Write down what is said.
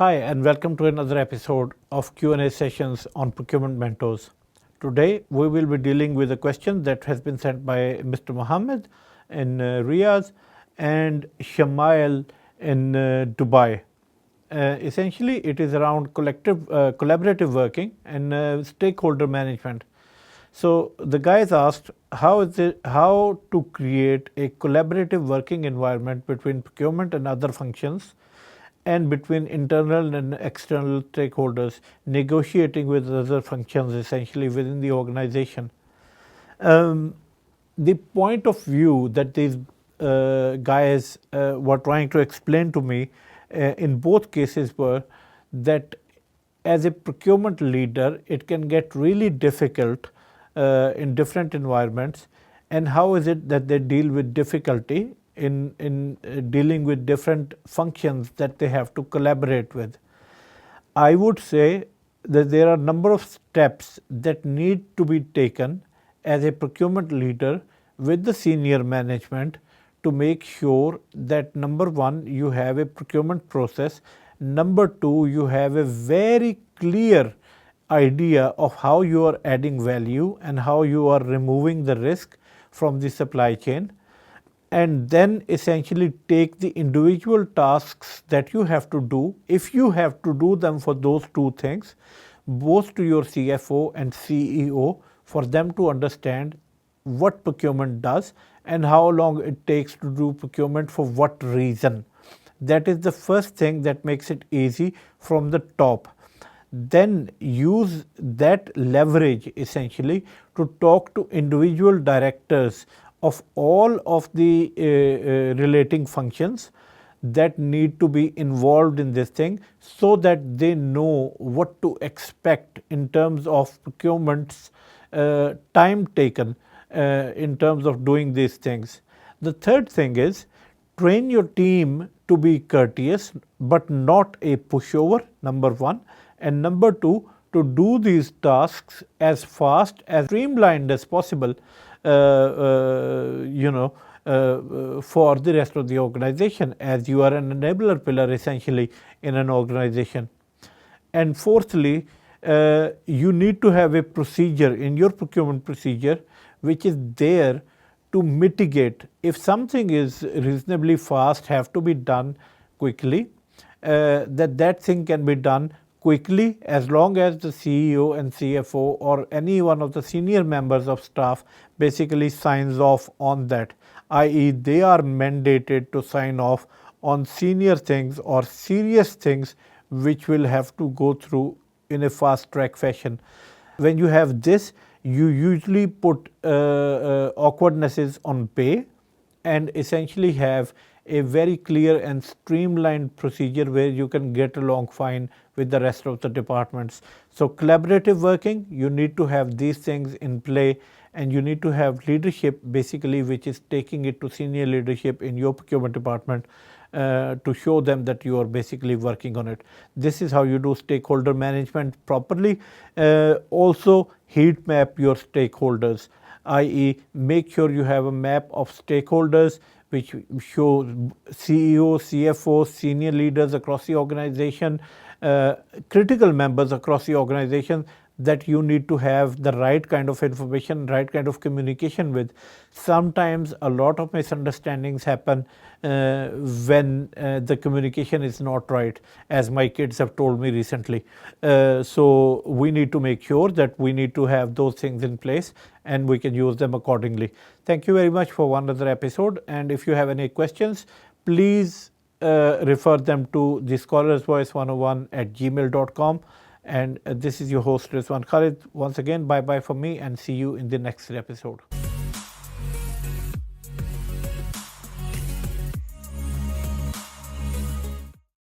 Hi, and welcome to another episode of Q&A sessions on Procurement Mentors. Today, we will be dealing with a question that has been sent by Mr. Mohammed in Riyadh and Shamail in Dubai. Essentially, it is around collaborative working and stakeholder management. So the guys asked how to create a collaborative working environment between procurement and other functions, and between internal and external stakeholders, negotiating with other functions essentially within the organization. The point of view that these guys were trying to explain to me in both cases were that as a procurement leader, it can get really difficult in different environments. And how is it that they deal with difficulty in dealing with different functions that they have to collaborate with? I would say that there are a number of steps that need to be taken as a procurement leader with the senior management to make sure that number one, you have a procurement process. Number two, you have a very clear idea of how you are adding value and how you are removing the risk from the supply chain. And then essentially take the individual tasks that you have to do, if you have to do them for those two things, both to your CFO and CEO, for them to understand what procurement does and how long it takes to do procurement for what reason. That is the first thing that makes it easy from the top. Then use that leverage essentially to talk to individual directors of all of the relating functions that need to be involved in this thing, so that they know what to expect in terms of procurement's time taken in terms of doing these things. The third thing is train your team to be courteous but not a pushover, number one. And number two, to do these tasks as fast, as streamlined as possible, for the rest of the organization, as you are an enabler pillar essentially in an organization. And fourthly, you need to have a procedure in your procurement procedure which is there to mitigate if something is reasonably fast, have to be done quickly, that thing can be done quickly as long as the CEO and CFO or any one of the senior members of staff basically signs off on that, i.e. they are mandated to sign off on senior things or serious things which will have to go through in a fast track fashion. When you have this, you usually put awkwardnesses on pay and essentially have a very clear and streamlined procedure where you can get along fine with the rest of the departments. So collaborative working, you need to have these things in play, and you need to have leadership basically which is taking it to senior leadership in your procurement department to show them that you are basically working on it. This is how you do stakeholder management properly. Also heat map your stakeholders, i.e. make sure you have a map of stakeholders which show CEO, CFO, senior leaders across the organization, critical members across the organization that you need to have the right kind of information, right kind of communication with. Sometimes a lot of misunderstandings happen when the communication is not right, as my kids have told me recently. So we need to make sure that we need to have those things in place and we can use them accordingly. Thank you very much for one other episode, and if you have any questions, please refer them to the scholarsvoice101@gmail.com. And this is your host Rizwan Khalid. Once again, bye bye from me, and see you in the next episode.